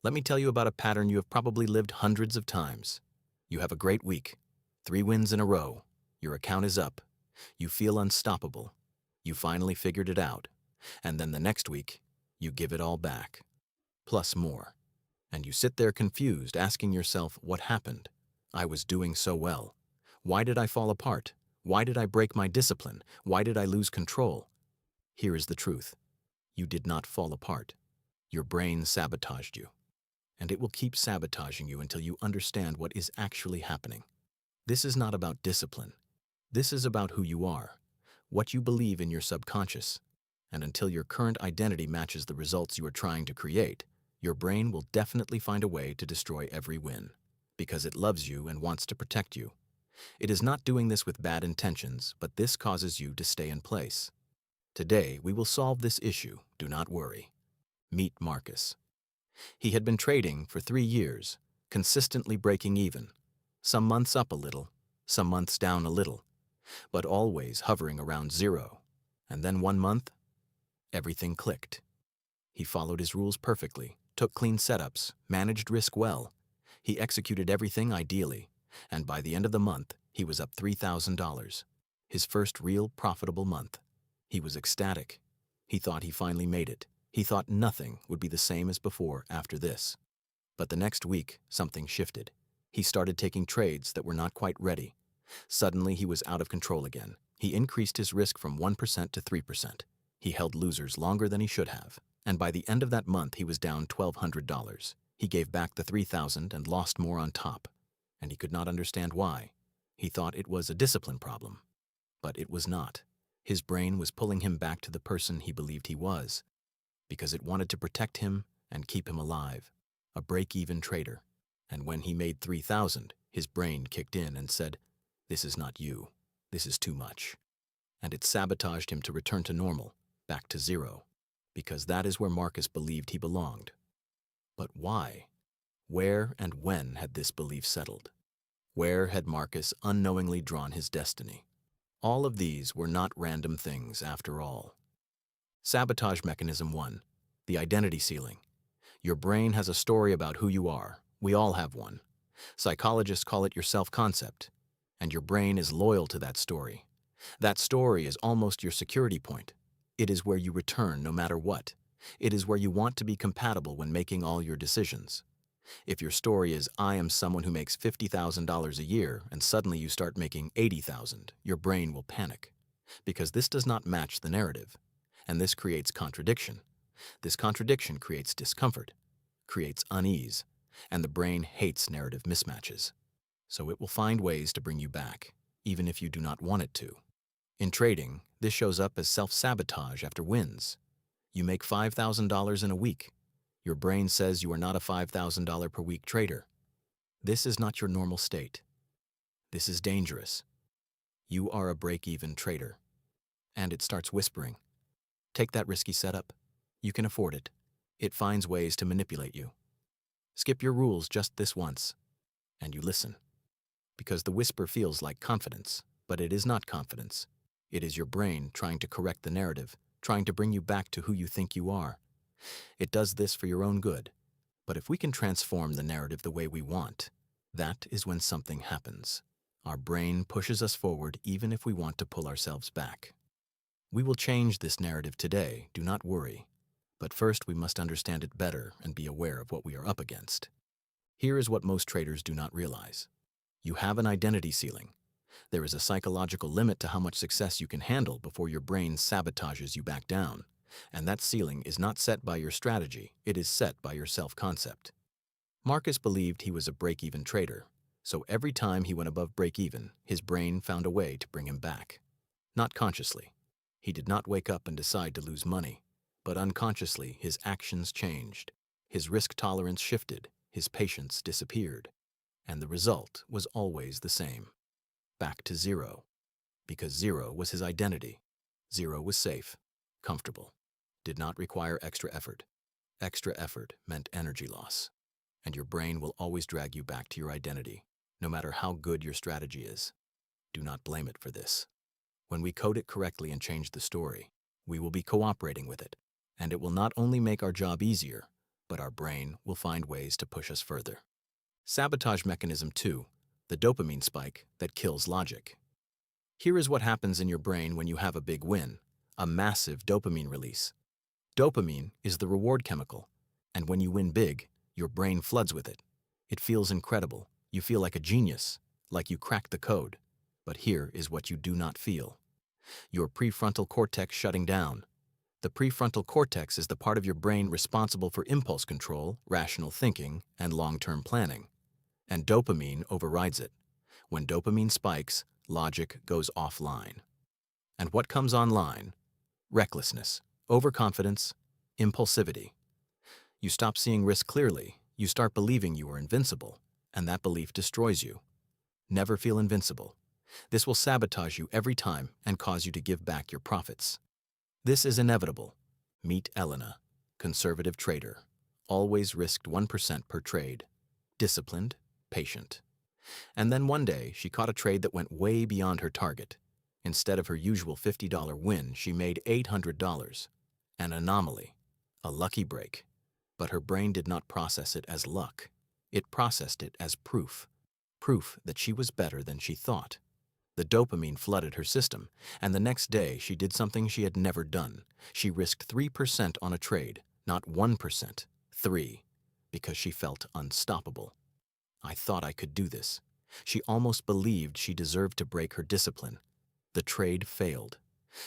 Let me tell you about a pattern you have probably lived hundreds of times. You have a great week, 3 wins in a row, your account is up, you feel unstoppable, you finally figured it out, and then the next week, you give it all back, plus more. And you sit there confused, asking yourself what happened. I was doing so well. Why did I fall apart? Why did I break my discipline? Why did I lose control? Here is the truth. You did not fall apart. Your brain sabotaged you. And it will keep sabotaging you until you understand what is actually happening. This is not about discipline. This is about who you are, what you believe in your subconscious. And until your current identity matches the results you are trying to create, your brain will definitely find a way to destroy every win, because it loves you and wants to protect you. It is not doing this with bad intentions, but this causes you to stay in place. Today, we will solve this issue, do not worry. Meet Marcus. He had been trading for 3 years, consistently breaking even, some months up a little, some months down a little, but always hovering around zero. And then one month, everything clicked. He followed his rules perfectly, took clean setups, managed risk well. He executed everything ideally, and by the end of the month, he was up $3,000. His first real profitable month. He was ecstatic. He thought he finally made it. He thought nothing would be the same as before after this. But the next week, something shifted. He started taking trades that were not quite ready. Suddenly, he was out of control again. He increased his risk from 1% to 3%. He held losers longer than he should have. And by the end of that month, he was down $1,200. He gave back the $3,000 and lost more on top. And he could not understand why. He thought it was a discipline problem. But it was not. His brain was pulling him back to the person he believed he was, because it wanted to protect him and keep him alive, a break-even trader. And when he made $3,000, his brain kicked in and said, "This is not you. This is too much." And it sabotaged him to return to normal, back to zero, because that is where Marcus believed he belonged. But why? Where and when had this belief settled? Where had Marcus unknowingly drawn his destiny? All of these were not random things after all. Sabotage mechanism 1, the identity ceiling. Your brain has a story about who you are. We all have one. Psychologists call it your self-concept, and your brain is loyal to that story. That story is almost your security point. It is where you return no matter what. It is where you want to be compatible when making all your decisions. If your story is, "I am someone who makes $50,000 a year," and suddenly you start making $80,000, your brain will panic, because this does not match the narrative. And this creates contradiction. This contradiction creates discomfort, creates unease, and the brain hates narrative mismatches. So it will find ways to bring you back, even if you do not want it to. In trading, this shows up as self-sabotage after wins. You make $5,000 in a week. Your brain says you are not a $5,000 per week trader. This is not your normal state. This is dangerous. You are a break-even trader. And it starts whispering, "Take that risky setup. You can afford it." It finds ways to manipulate you. Skip your rules just this once. And you listen. Because the whisper feels like confidence, but it is not confidence. It is your brain trying to correct the narrative, trying to bring you back to who you think you are. It does this for your own good. But if we can transform the narrative the way we want, that is when something happens. Our brain pushes us forward even if we want to pull ourselves back. We will change this narrative today, do not worry. But first we must understand it better and be aware of what we are up against. Here is what most traders do not realize. You have an identity ceiling. There is a psychological limit to how much success you can handle before your brain sabotages you back down. And that ceiling is not set by your strategy, it is set by your self-concept. Marcus believed he was a break-even trader, so every time he went above break-even, his brain found a way to bring him back. Not consciously. He did not wake up and decide to lose money, but unconsciously his actions changed. His risk tolerance shifted, his patience disappeared, and the result was always the same. Back to zero. Because zero was his identity. Zero was safe, comfortable, did not require extra effort. Extra effort meant energy loss. And your brain will always drag you back to your identity, no matter how good your strategy is. Do not blame it for this. When we code it correctly and change the story, we will be cooperating with it, and it will not only make our job easier, but our brain will find ways to push us further. Sabotage mechanism 2, the dopamine spike that kills logic. Here is what happens in your brain when you have a big win, a massive dopamine release. Dopamine is the reward chemical, and when you win big, your brain floods with it. It feels incredible. You feel like a genius, like you cracked the code. But here is what you do not feel. Your prefrontal cortex shutting down. The prefrontal cortex is the part of your brain responsible for impulse control, rational thinking, and long-term planning. And dopamine overrides it. When dopamine spikes, logic goes offline. And what comes online? Recklessness, overconfidence, impulsivity. You stop seeing risk clearly, you start believing you are invincible, and that belief destroys you. Never feel invincible. This will sabotage you every time and cause you to give back your profits. This is inevitable. Meet Elena, conservative trader, always risked 1% per trade, disciplined, patient. And then one day, she caught a trade that went way beyond her target. Instead of her usual $50 win, she made $800. An anomaly, a lucky break. But her brain did not process it as luck. It processed it as proof. Proof that she was better than she thought. The dopamine flooded her system, and the next day she did something she had never done. She risked 3% on a trade, not 1%, 3%, because she felt unstoppable. I thought I could do this. She almost believed she deserved to break her discipline. The trade failed.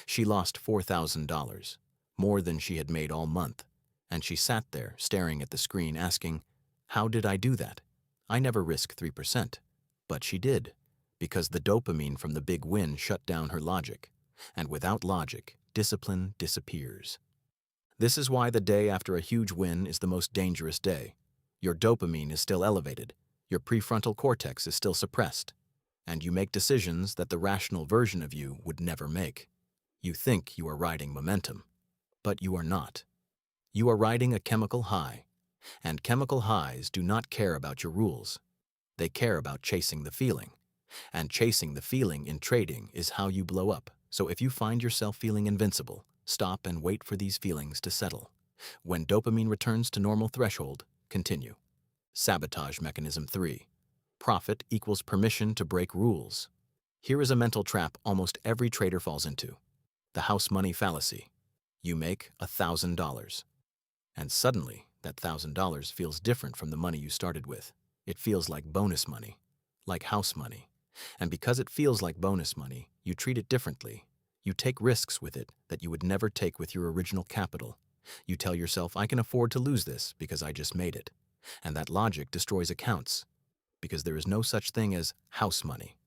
She lost $4,000, more than she had made all month, and she sat there staring at the screen asking, "How did I do that? I never risk 3%. But she did, because the dopamine from the big win shut down her logic. And without logic, discipline disappears. This is why the day after a huge win is the most dangerous day. Your dopamine is still elevated, your prefrontal cortex is still suppressed, and you make decisions that the rational version of you would never make. You think you are riding momentum, but you are not. You are riding a chemical high, and chemical highs do not care about your rules. They care about chasing the feeling. And chasing the feeling in trading is how you blow up. So if you find yourself feeling invincible, stop and wait for these feelings to settle. When dopamine returns to normal threshold, continue. Sabotage mechanism 3. Profit equals permission to break rules. Here is a mental trap almost every trader falls into. The house money fallacy. You make $1,000. And suddenly, that $1,000 feels different from the money you started with. It feels like bonus money, like house money. And because it feels like bonus money, you treat it differently. You take risks with it that you would never take with your original capital. You tell yourself, I can afford to lose this because I just made it. And that logic destroys accounts, because there is no such thing as house money.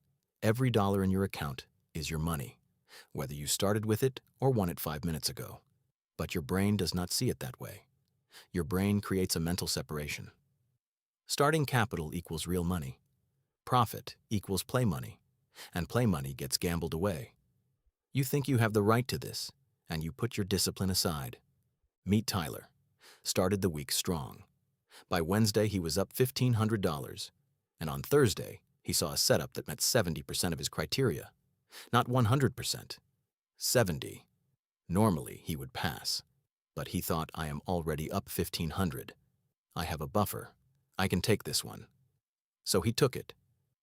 Every dollar in your account is your money, whether you started with it or won it 5 minutes ago. But your brain does not see it that way. Your brain creates a mental separation. Starting capital equals real money. Profit equals play money, and play money gets gambled away. You think you have the right to this, and you put your discipline aside. Meet Tyler. Started the week strong. By Wednesday, he was up $1,500, and on Thursday, he saw a setup that met 70% of his criteria. Not 100%, 70%. Normally, he would pass, but he thought, I am already up $1,500. I have a buffer. I can take this one. So he took it,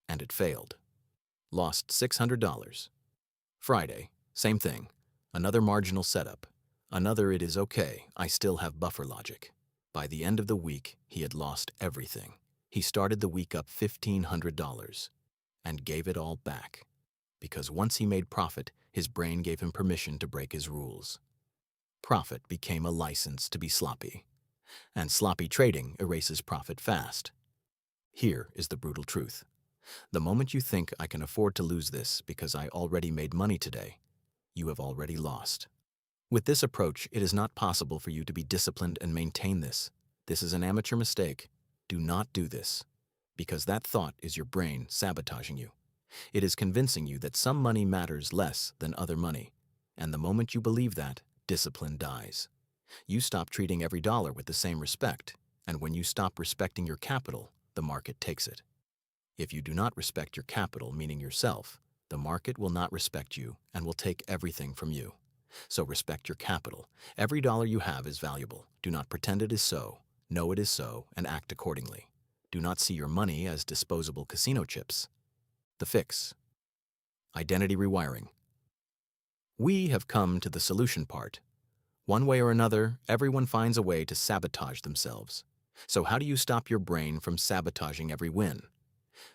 and it failed. Lost $600. Friday, same thing. Another marginal setup. Another it is okay, I still have buffer logic. By the end of the week, he had lost everything. He started the week up $1,500 and gave it all back. Because once he made profit, his brain gave him permission to break his rules. Profit became a license to be sloppy. And sloppy trading erases profit fast. Here is the brutal truth. The moment you think I can afford to lose this because I already made money today, you have already lost. With this approach, it is not possible for you to be disciplined and maintain this. This is an amateur mistake. Do not do this, because that thought is your brain sabotaging you. It is convincing you that some money matters less than other money, and the moment you believe that, discipline dies. You stop treating every dollar with the same respect, and when you stop respecting your capital, the market takes it. If you do not respect your capital, meaning yourself, the market will not respect you and will take everything from you. So respect your capital. Every dollar you have is valuable. Do not pretend it is so. Know it is so and act accordingly. Do not see your money as disposable casino chips. The fix. Identity rewiring. We have come to the solution part. One way or another, everyone finds a way to sabotage themselves. So how do you stop your brain from sabotaging every win?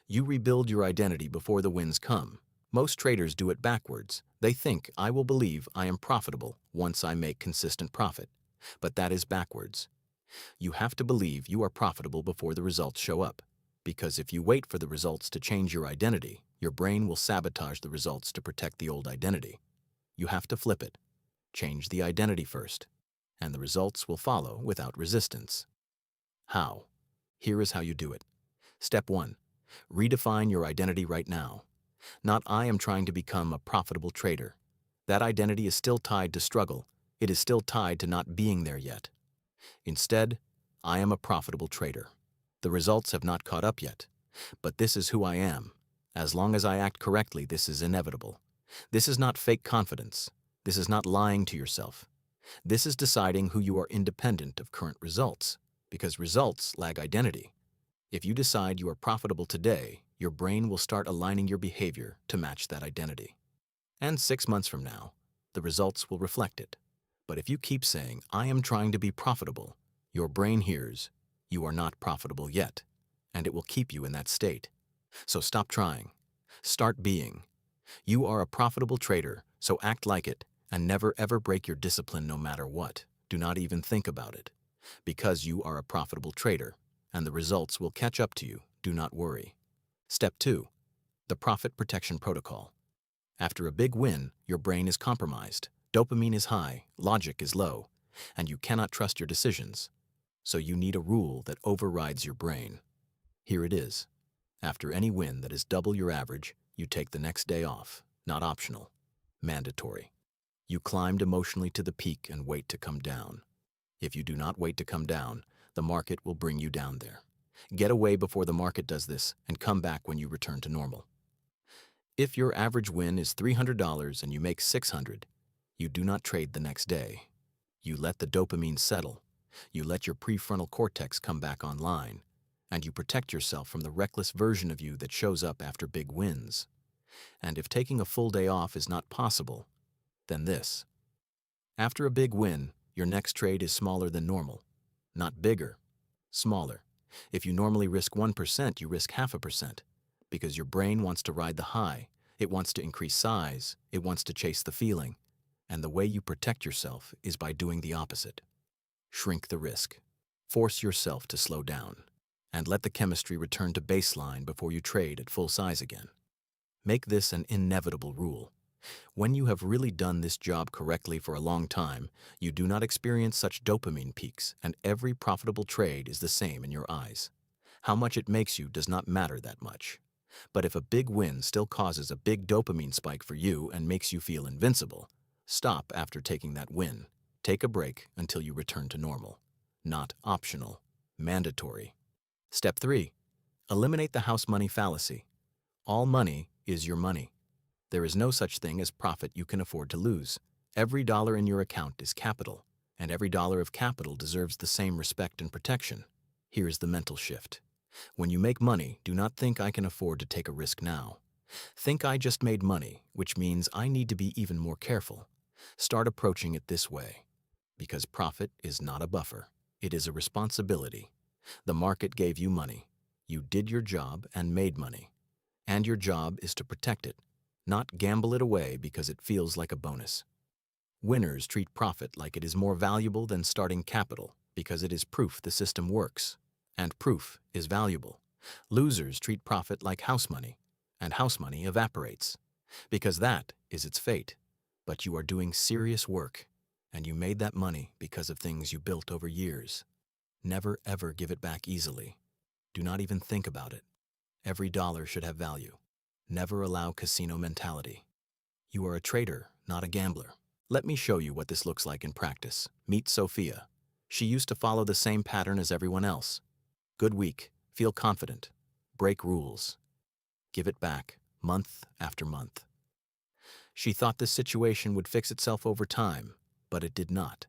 You rebuild your identity before the wins come. Most traders do it backwards. They think, I will believe I am profitable once I make consistent profit. But that is backwards. You have to believe you are profitable before the results show up. Because if you wait for the results to change your identity, your brain will sabotage the results to protect the old identity. You have to flip it. Change the identity first, and the results will follow without resistance. How? Here is how you do it. Step 1. Redefine your identity right now. Not I am trying to become a profitable trader. That identity is still tied to struggle. It is still tied to not being there yet. Instead, I am a profitable trader. The results have not caught up yet, but this is who I am. As long as I act correctly, this is inevitable. This is not fake confidence. This is not lying to yourself. This is deciding who you are independent of current results, because results lag identity. If you decide you are profitable today, your brain will start aligning your behavior to match that identity. And 6 months from now, the results will reflect it. But if you keep saying, I am trying to be profitable, your brain hears, you are not profitable yet, and it will keep you in that state. So stop trying. Start being. You are a profitable trader, so act like it, and never ever break your discipline no matter what. Do not even think about it. Because you are a profitable trader, and the results will catch up to you, do not worry. Step 2. The Profit Protection Protocol. After a big win, your brain is compromised. Dopamine is high, logic is low, and you cannot trust your decisions. So you need a rule that overrides your brain. Here it is. After any win that is double your average, you take the next day off. Not optional. Mandatory. You climbed emotionally to the peak and wait to come down. If you do not wait to come down, the market will bring you down there. Get away before the market does this and come back when you return to normal. If your average win is $300 and you make $600, you do not trade the next day. You let the dopamine settle. You let your prefrontal cortex come back online, and you protect yourself from the reckless version of you that shows up after big wins. And if taking a full day off is not possible, then this. After a big win, your next trade is smaller than normal. Not bigger, smaller. If you normally risk 1%, you risk 0.5%, because your brain wants to ride the high. It wants to increase size. It wants to chase the feeling. And the way you protect yourself is by doing the opposite. Shrink the risk. Force yourself to slow down. And let the chemistry return to baseline before you trade at full size again. Make this an inevitable rule. When you have really done this job correctly for a long time, you do not experience such dopamine peaks, and every profitable trade is the same in your eyes. How much it makes you does not matter that much. But if a big win still causes a big dopamine spike for you and makes you feel invincible, stop after taking that win. Take a break until you return to normal. Not optional. Mandatory. Step 3. Eliminate the house money fallacy. All money is your money. There is no such thing as profit you can afford to lose. Every dollar in your account is capital, and every dollar of capital deserves the same respect and protection. Here is the mental shift. When you make money, do not think I can afford to take a risk now. Think I just made money, which means I need to be even more careful. Start approaching it this way. Because profit is not a buffer. It is a responsibility. The market gave you money. You did your job and made money. And your job is to protect it, not gamble it away because it feels like a bonus. Winners treat profit like it is more valuable than starting capital because it is proof the system works, and proof is valuable. Losers treat profit like house money, and house money evaporates because that is its fate. But you are doing serious work, and you made that money because of things you built over years. Never ever give it back easily. Do not even think about it. Every dollar should have value. Never allow casino mentality. You are a trader, not a gambler. Let me show you what this looks like in practice. Meet Sophia. She used to follow the same pattern as everyone else. Good week. Feel confident. Break rules. Give it back, month after month. She thought this situation would fix itself over time, but it did not.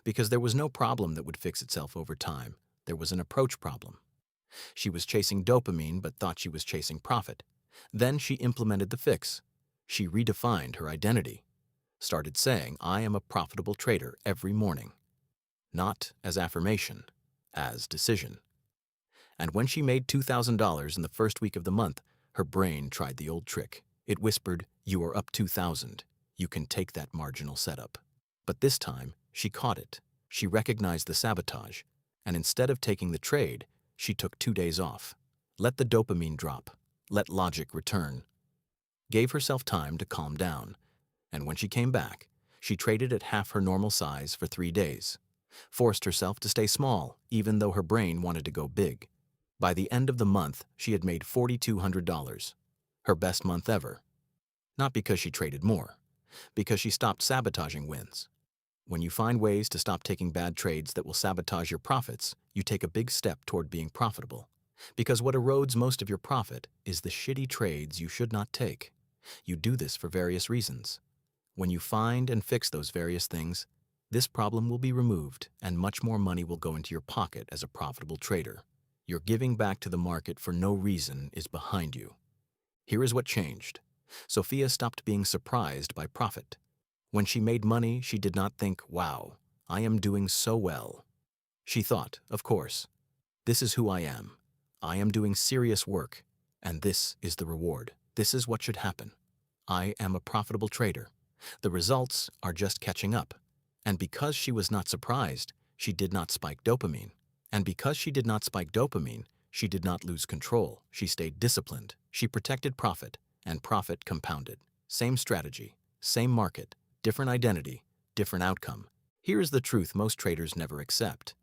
Because there was no problem that would fix itself over time. There was an approach problem. She was chasing dopamine but thought she was chasing profit. Then she implemented the fix. She redefined her identity. Started saying, I am a profitable trader every morning. Not as affirmation, as decision. And when she made $2,000 in the first week of the month, her brain tried the old trick. It whispered, you are up 2,000. You can take that marginal setup. But this time, she caught it. She recognized the sabotage. And instead of taking the trade, she took 2 days off. Let the dopamine drop. Let logic return. Gave herself time to calm down. And when she came back, she traded at half her normal size for 3 days. Forced herself to stay small, even though her brain wanted to go big. By the end of the month, she had made $4,200. Her best month ever. Not because she traded more, because she stopped sabotaging wins. When you find ways to stop taking bad trades that will sabotage your profits, you take a big step toward being profitable. Because what erodes most of your profit is the shitty trades you should not take. You do this for various reasons. When you find and fix those various things, this problem will be removed and much more money will go into your pocket as a profitable trader. Your giving back to the market for no reason is behind you. Here is what changed. Sophia stopped being surprised by profit. When she made money, she did not think, wow, I am doing so well. She thought, of course, this is who I am. I am doing serious work, and this is the reward. This is what should happen. I am a profitable trader. The results are just catching up. And because she was not surprised, she did not spike dopamine. And because she did not spike dopamine, she did not lose control. She stayed disciplined. She protected profit, and profit compounded. Same strategy, same market, different identity, different outcome. Here is the truth most traders never accept.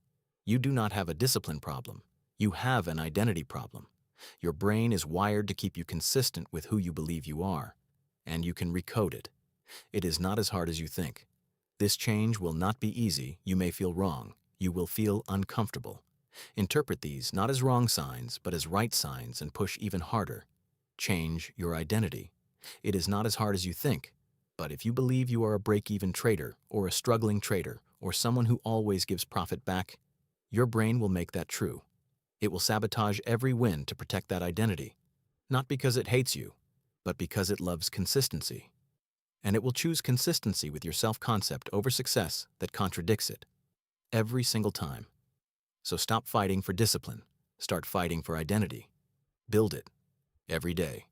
You do not have a discipline problem. You have an identity problem. Your brain is wired to keep you consistent with who you believe you are, and you can recode it. It is not as hard as you think. This change will not be easy. You may feel wrong. You will feel uncomfortable. Interpret these not as wrong signs, but as right signs and push even harder. Change your identity. It is not as hard as you think, but if you believe you are a break-even trader or a struggling trader or someone who always gives profit back, your brain will make that true. It will sabotage every win to protect that identity, not because it hates you, but because it loves consistency. And it will choose consistency with your self-concept over success that contradicts it, every single time. So stop fighting for discipline. Start fighting for identity. Build it, every day.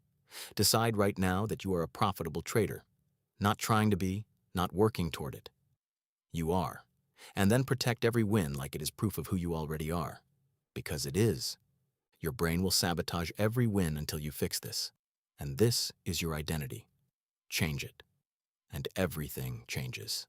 Decide right now that you are a profitable trader, not trying to be, not working toward it. You are. And then protect every win like it is proof of who you already are. Because it is. Your brain will sabotage every win until you fix this. And this is your identity. Change it. And everything changes.